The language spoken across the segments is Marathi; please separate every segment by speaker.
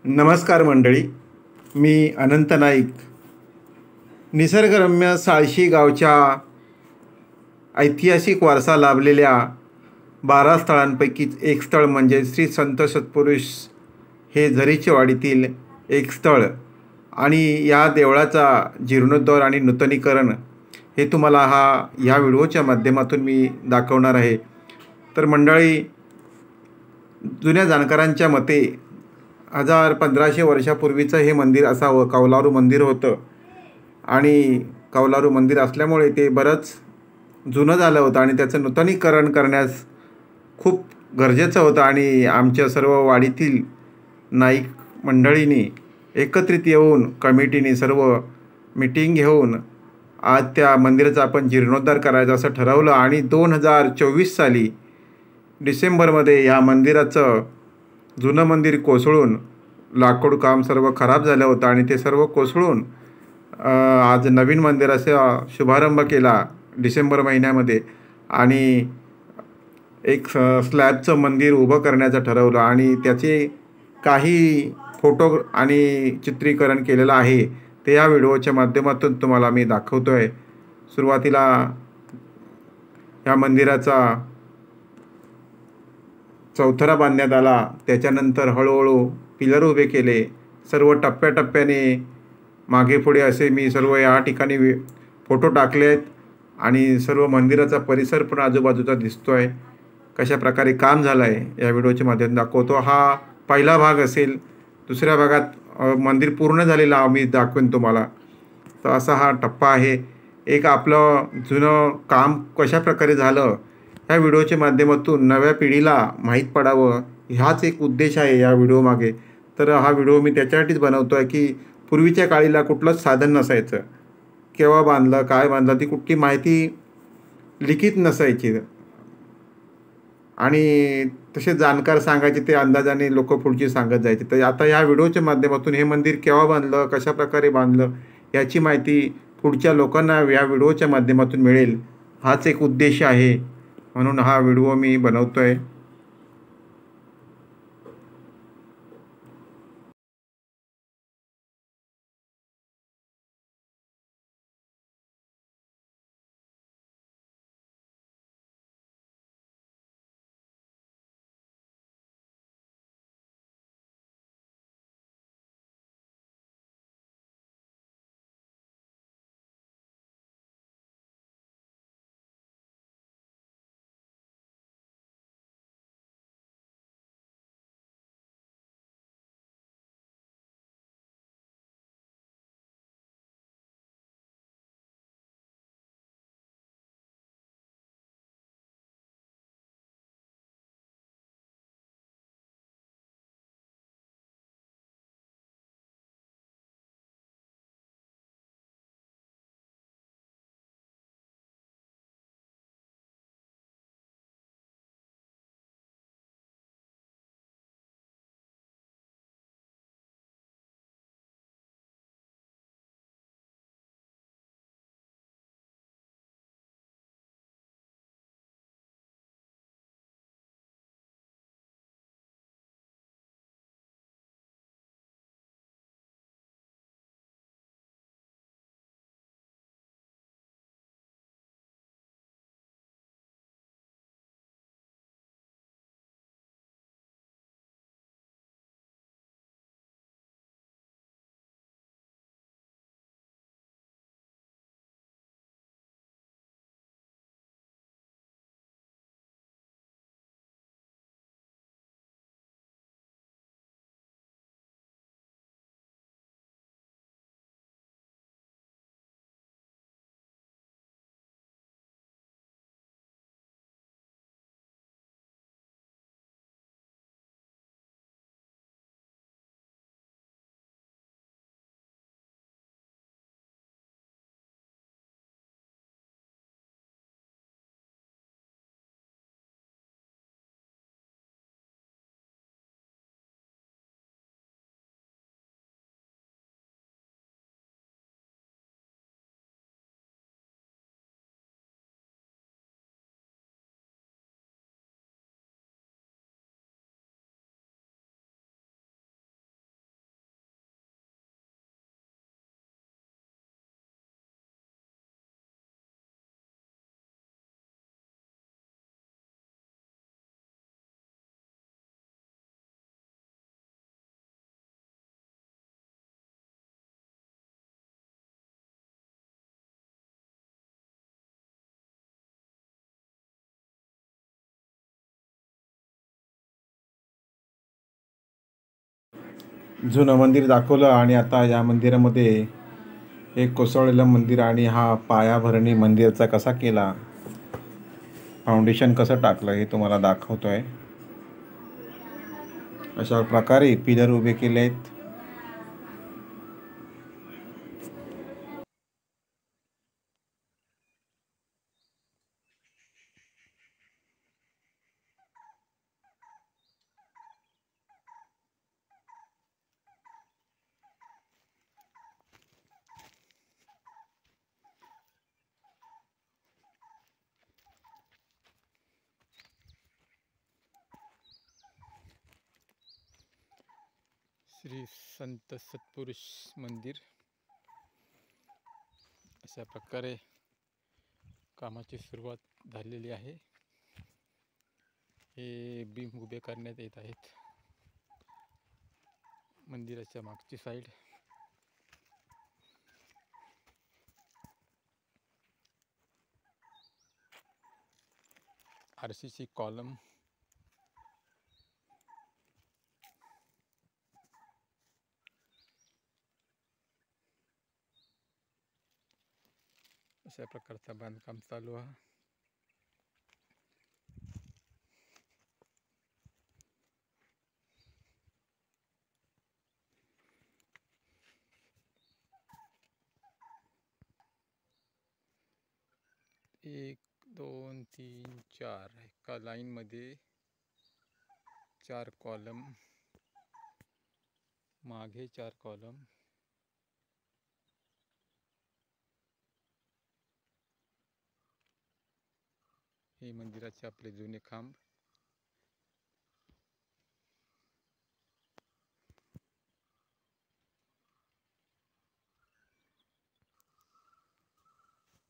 Speaker 1: नमस्कार मंडळी. मी अनंत नाईक. निसर्गरम्य साळशी गावच्या ऐतिहासिक वारसा लाभलेल्या 12 स्थळांपैकीच एक स्थळ म्हणजे श्री संत सत्पुरुष हे झरीच्या वाडीतील एक स्थळ आणि या देवळाचा जीर्णोद्धार आणि नूतनीकरण हे तुम्हाला ह्या व्हिडिओच्या माध्यमातून मी दाखवणार आहे. तर मंडळी, जुन्या जाणकारांच्या मते 1500 वर्षापूर्वीचं हे मंदिर असावं. कौलारू मंदिर होतं आणि कौलारू मंदिर असल्यामुळे ते बरंच जुनं झालं होतं आणि त्याचं नूतनीकरण करण्यास खूप गरजेचं होतं. आणि आमच्या सर्व वाडीतील नाईक मंडळींनी एकत्रित येऊन कमिटीने सर्व मीटिंग घेऊन आज त्या मंदिराचा आपण जीर्णोद्धार करायचा असं ठरवलं. आणि 2024 साली डिसेंबरमध्ये ह्या मंदिराचं जुनं मंदिर कोसळून लाकूड काम सर्व खराब झालं होतं आणि ते सर्व कोसळून आज नवीन मंदिराचा शुभारंभ केला डिसेंबर महिन्यामध्ये. आणि एक स्लॅबचं मंदिर उभं करण्याचं ठरवलं आणि त्याचे काही फोटो आणि चित्रीकरण केलेलं आहे. ते या व्हिडिओच्या माध्यमातून तुम्हाला मी दाखवतो आहे. सुरुवातीला या मंदिराचा चौथरा बांधण्यात आला. त्याच्यानंतर हळूहळू पिलर उभे केले. सर्व टप्प्याटप्प्याने मागे पुढे असे मी सर्व या ठिकाणी फोटो टाकले आहेत आणि सर्व मंदिराचा परिसर पण आजूबाजूचा दिसतो आहे. कशा प्रकारे काम झालं आहे या व्हिडिओच्या माध्यमातून दाखवतो. हा पहिला भाग असेल. दुसऱ्या भागात मंदिर पूर्ण झालेलं आम्ही दाखवेन तुम्हाला. तर असा हा टप्पा आहे. एक आपलं जुनं काम कशाप्रकारे झालं ह्या व्हिडिओच्या माध्यमातून नव्या पिढीला माहीत पडावं, ह्याच एक उद्देश आहे या व्हिडिओमागे. तर हा व्हिडिओ मी त्याच्यासाठीच बनवतो आहे की पूर्वीच्या काळीला कुठलंच साधन नसायचं. केव्हा बांधलं, काय बांधलं ती कुठली माहिती लिखित नसायची आणि तसे जाणकार सांगायचे, ते अंदाजाने लोक पुढची सांगत जायचे. तर आता या व्हिडिओच्या माध्यमातून हे मंदिर केव्हा बांधलं, कशाप्रकारे बांधलं याची माहिती पुढच्या लोकांना या व्हिडिओच्या माध्यमातून मिळेल, हाच एक उद्देश आहे. म्हणून हा व्हिडिओ मी बनवतो आहे. जुनं मंदिर दाखवलं आणि आता या मंदिरामध्ये एक कोसळलेलं मंदिर आणि हा पायाभरणी मंदिराचा कसा केला, फाउंडेशन कसं टाकलं हे तुम्हाला दाखवतोय. अशा प्रकारे पिलर उभे केले आहेत. श्री संत सत्पुरुष मंदिर अशा प्रकारे कामाची सुरुवात झालेली आहे. हे बीम उभे करण्यात येत आहेत. मंदिराच्या मागची साईड आरसीसी कॉलम अशा प्रकारचं बांधकाम चालू आहे. एक दोन तीन चार एका लाईन मध्ये 4 कॉलम, मागे 4 कॉलम, हे मंदिराचे आपले जुने खांब.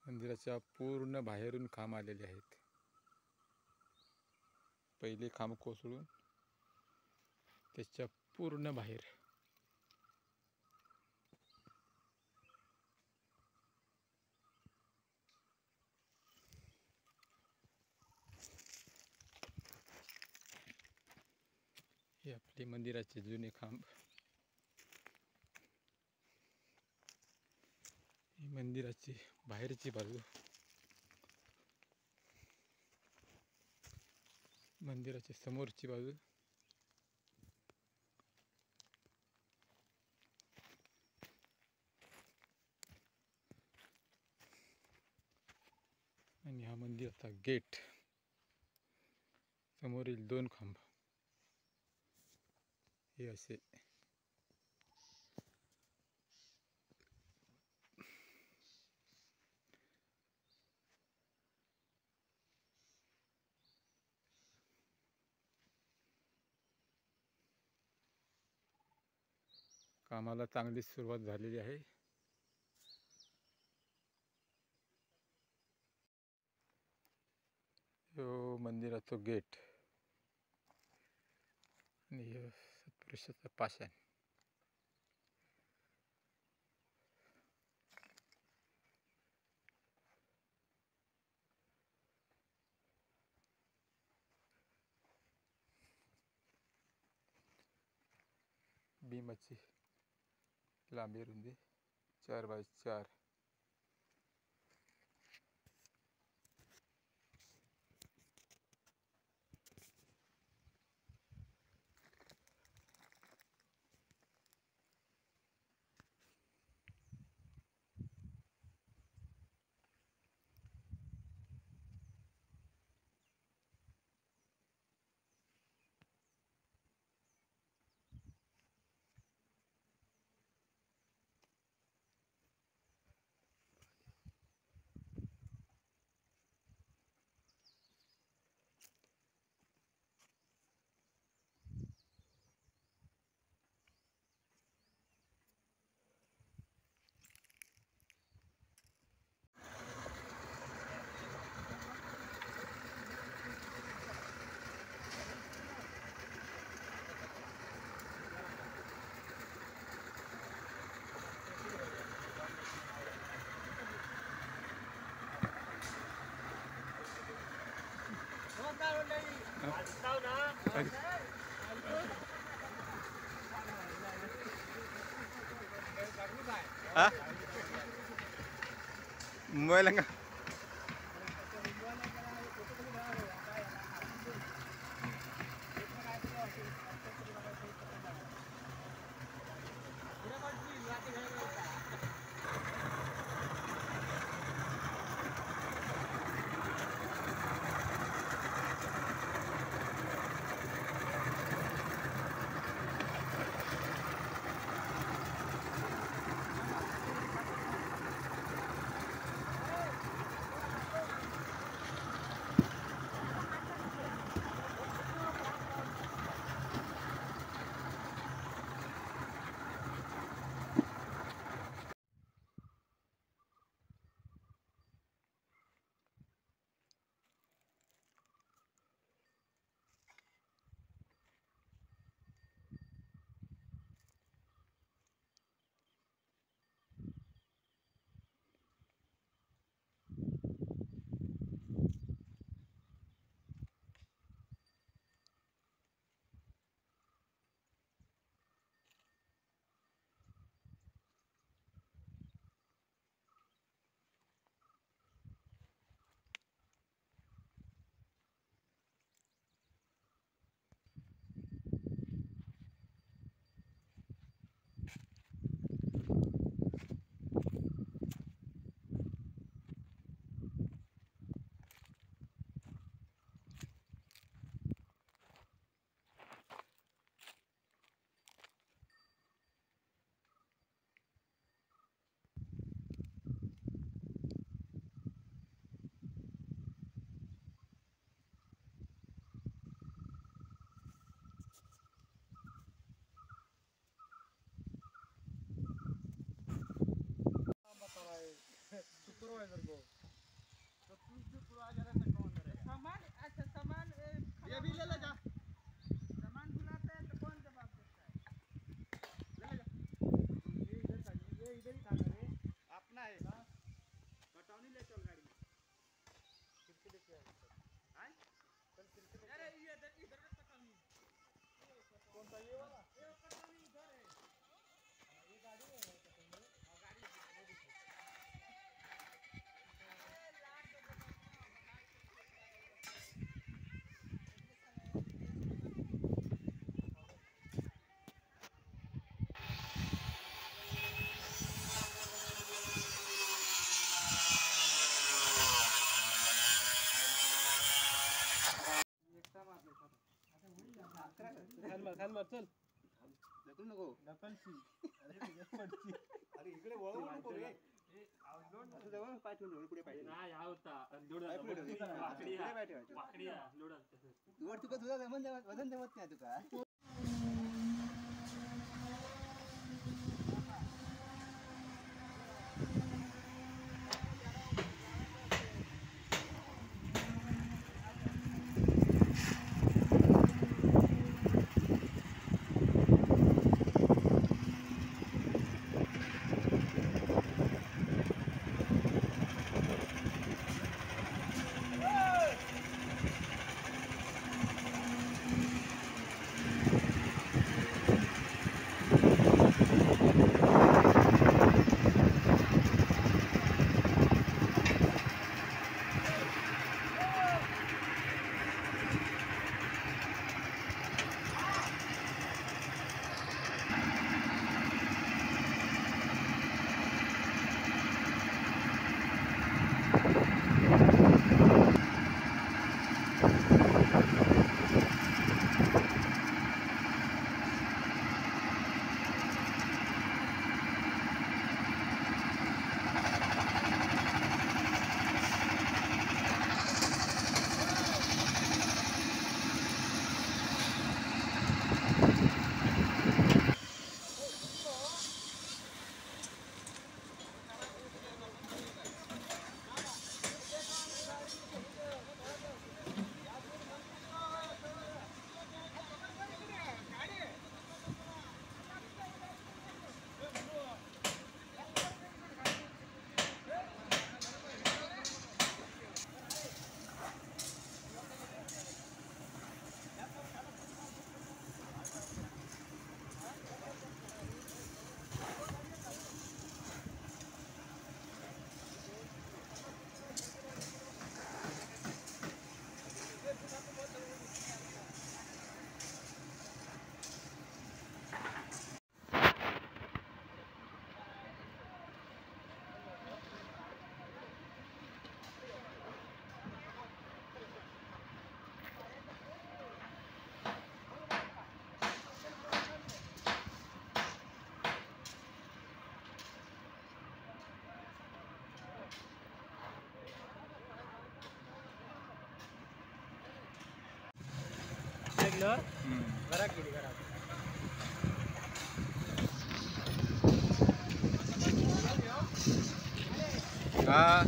Speaker 1: मंदिराच्या पूर्ण बाहेरून खांब आलेले आहेत. पहिले खांब कोसळून त्याच्या पूर्ण बाहेर हे आपले मंदिराचे जुने खांब. ही मंदिराची बाहेरची बाजू, मंदिराची समोरची बाजू, आणि हा मंदिराचा गेट, समोरील 2 खांब. हे असे कामाला चांगली सुरुवात झालेली आहे. यो मंदिराचं गेट आणि सत्पुरुषाचा पाषाण. बीमाची लांबी रुंदी 4x4. हा मुंबईला का
Speaker 2: सुपरवाइजर को तो तू सुपरवाइजर है कौन करेगा सामान अच्छा सामान ये भी ले ले जा सामान बुलाते हैं तो कौन जवाब देता है ले ले जा ये इधर का ये इधर ही था रे अपना है कटौनी ले चल गाड़ी में किसके लेके आए हैं कल किसके अरे ये इधर का कटौनी कौन सा ये वाला ये कटौनी इधर है ये गाड़ी है कटौनी हां गाड़ी है खान मार चल ढकलू नको ढकलची अरे इकडे वळवू नको रे असं जवळ पाय ठेवून पुढे पाय नाही हा होता लोड वाकडी वाकडी लोड वर तुका तुझा वजन जमत नाही तुका सांगितलं घरात गेली घरात.
Speaker 1: हा